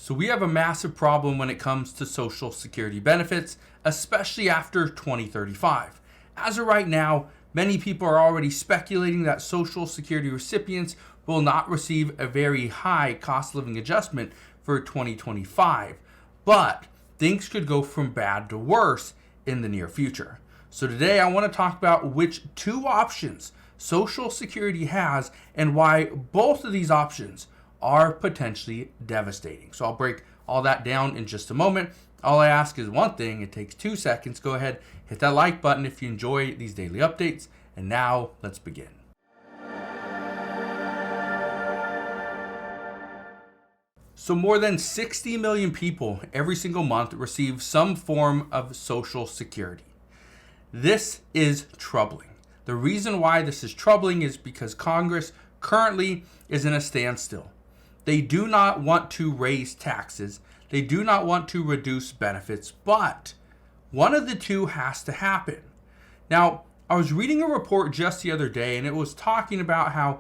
So we have a massive problem when it comes to Social Security benefits, especially after 2035. As of right now, many people are already speculating that Social Security recipients will not receive a very high cost of living adjustment for 2025. But things could go from bad to worse in the near future. So today I want to talk about which two options Social Security has and why both of these options are potentially devastating. So I'll break all that down in just a moment. All I ask is one thing. It takes 2 seconds. Go ahead, hit that like button if you enjoy these daily updates. And now let's begin. So more than 60 million people every single month receive some form of Social Security. This is troubling. The reason why this is troubling is because Congress currently is in a standstill. They do not want to raise taxes. They do not want to reduce benefits, but one of the two has to happen. Now, I was reading a report just the other day, and it was talking about how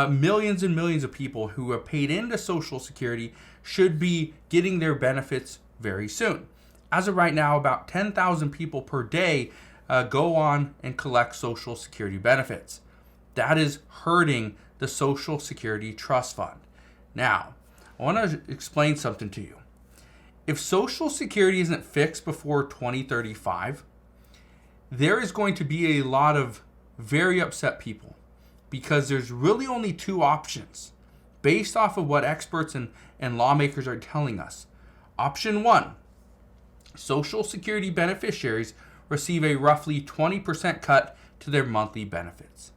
millions and millions of people who have paid into Social Security should be getting their benefits very soon. As of right now, about 10,000 people per day go on and collect Social Security benefits. That is hurting the Social Security Trust Fund. Now, I want to explain something to you. If Social Security isn't fixed before 2035, there is going to be a lot of very upset people because there's really only two options based off of what experts and lawmakers are telling us. Option one, Social Security beneficiaries receive a roughly 20% cut to their monthly benefits.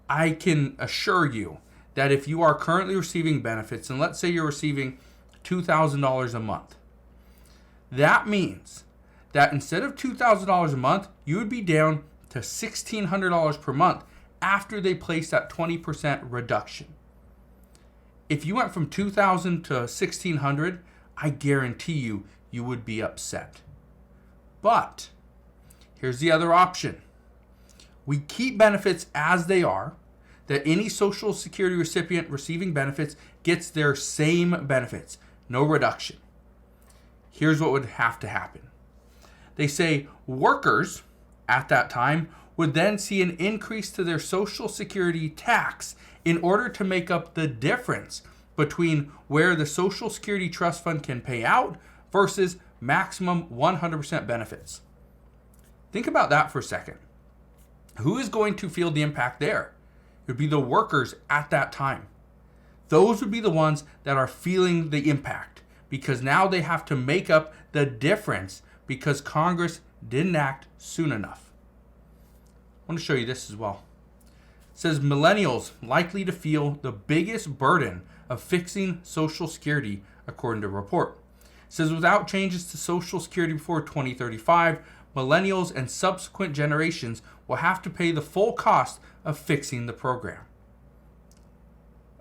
I can assure you that if you are currently receiving benefits, and let's say you're receiving $2,000 a month, that means that instead of $2,000 a month, you would be down to $1,600 per month after they place that 20% reduction. If you went from $2,000 to $1,600, I guarantee you would be upset. But here's the other option. We keep benefits as they are, that any Social Security recipient receiving benefits gets their same benefits, no reduction. Here's what would have to happen. They say workers at that time would then see an increase to their Social Security tax in order to make up the difference between where the Social Security Trust Fund can pay out versus maximum 100% benefits. Think about that for a second. Who is going to feel the impact there? It would be the workers at that time. Those would be the ones that are feeling the impact because now they have to make up the difference because Congress didn't act soon enough. I want to show you this as well. It says millennials likely to feel the biggest burden of fixing Social Security, according to a report. It says without changes to Social Security before 2035, millennials and subsequent generations will have to pay the full cost of fixing the program.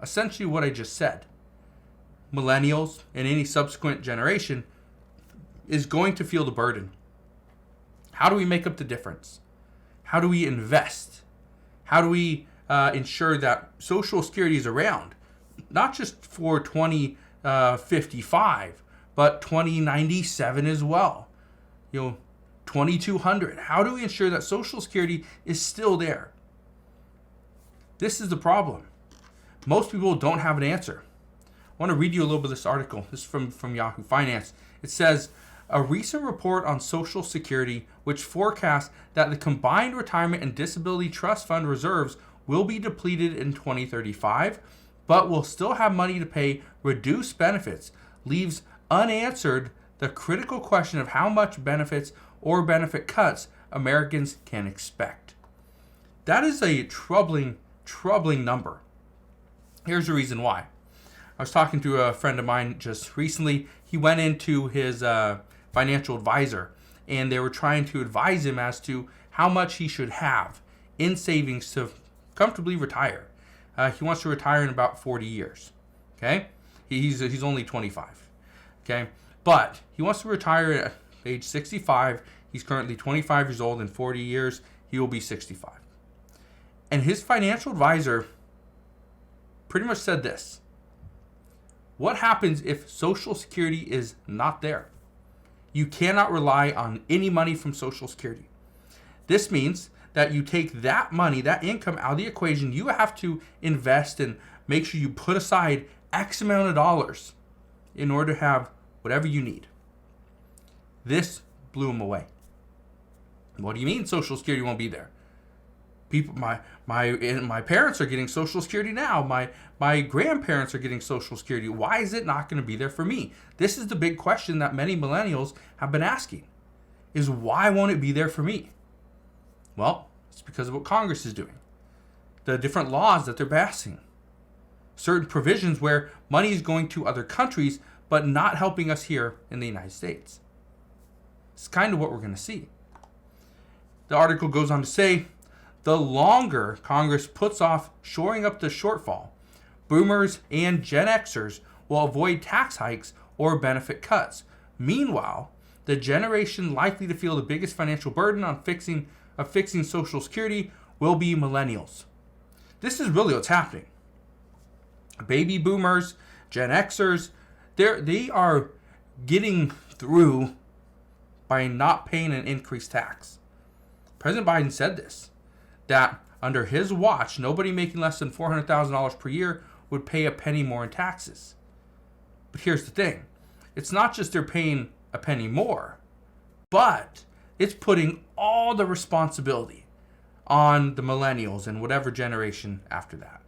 Essentially what I just said. Millennials and any subsequent generation is going to feel the burden. How do we make up the difference? How do we invest? How do we ensure that Social Security is around, not just for 2055, but 2097 as well? 2200. How do we ensure that Social Security is still there? This is the problem. Most people don't have an answer. I want to read you a little bit of this article. This is from Yahoo Finance. It says, a recent report on Social Security, which forecasts that the combined retirement and disability trust fund reserves will be depleted in 2035, but will still have money to pay reduced benefits, leaves unanswered the critical question of how much benefits or benefit cuts Americans can expect. That is a troubling number. Here's the reason why. I was talking to a friend of mine just recently. He went into his financial advisor, and they were trying to advise him as to how much he should have in savings to comfortably retire. He wants to retire in about 40 years. Okay, he's only 25. Okay, but he wants to retire at age 65. He's currently 25 years old. In 40 years, he will be 65. And his financial advisor pretty much said this: What happens if Social Security is not there? You cannot rely on any money from Social Security. This means that you take that money, that income out of the equation. You have to invest and make sure you put aside X amount of dollars in order to have whatever you need. This blew him away. What do you mean Social Security won't be there? People, my parents are getting Social Security now. My grandparents are getting Social Security. Why is it not going to be there for me? This is the big question that many millennials have been asking, is why won't it be there for me? Well, it's because of what Congress is doing. The different laws that they're passing. Certain provisions where money is going to other countries, but not helping us here in the United States. It's kind of what we're going to see. The article goes on to say, the longer Congress puts off shoring up the shortfall, boomers and Gen Xers will avoid tax hikes or benefit cuts. Meanwhile, the generation likely to feel the biggest financial burden on fixing Social Security will be millennials. This is really what's happening. Baby boomers, Gen Xers, they are getting through by not paying an increased tax. President Biden said this, that under his watch, nobody making less than $400,000 per year would pay a penny more in taxes. But here's the thing. It's not just they're paying a penny more, but it's putting all the responsibility on the millennials and whatever generation after that.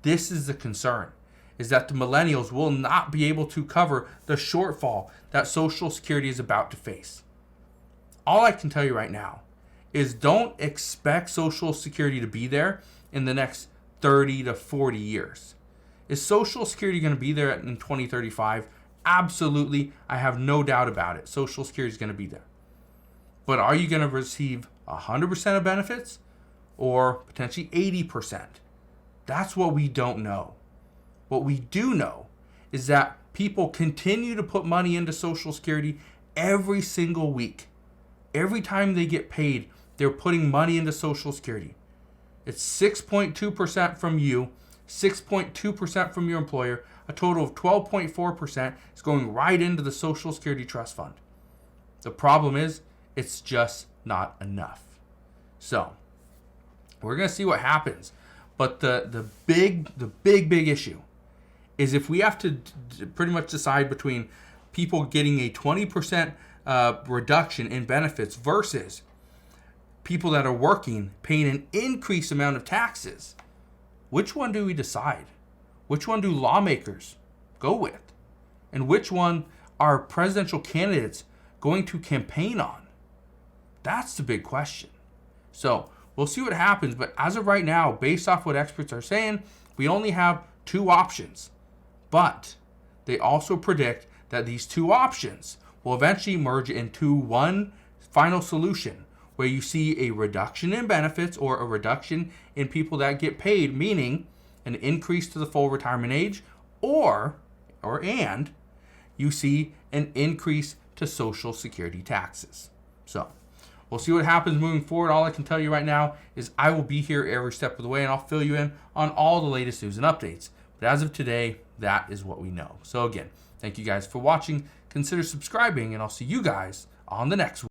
This is the concern, is that the millennials will not be able to cover the shortfall that Social Security is about to face. All I can tell you right now is don't expect Social Security to be there in the next 30 to 40 years. Is Social Security going to be there in 2035? Absolutely. I have no doubt about it. Social Security is going to be there. But are you going to receive 100% of benefits or potentially 80%? That's what we don't know. What we do know is that people continue to put money into Social Security every single week. Every time they get paid, they're putting money into Social Security. It's 6.2% from you, 6.2% from your employer. A total of 12.4% is going right into the Social Security Trust Fund. The problem is, it's just not enough. So, we're going to see what happens. But the big issue is if we have to pretty much decide between people getting a 20% reduction in benefits versus people that are working paying an increased amount of taxes, which one do we decide? Which one do lawmakers go with? And which one are presidential candidates going to campaign on? That's the big question. So we'll see what happens. But as of right now, based off what experts are saying, we only have two options. But they also predict that these two options will eventually merge into one final solution where you see a reduction in benefits or a reduction in people that get paid, meaning an increase to the full retirement age, and you see an increase to Social Security taxes. So we'll see what happens moving forward. All I can tell you right now is I will be here every step of the way, and I'll fill you in on all the latest news and updates. But as of today, that is what we know. So again, thank you guys for watching. Consider subscribing, and I'll see you guys on the next one.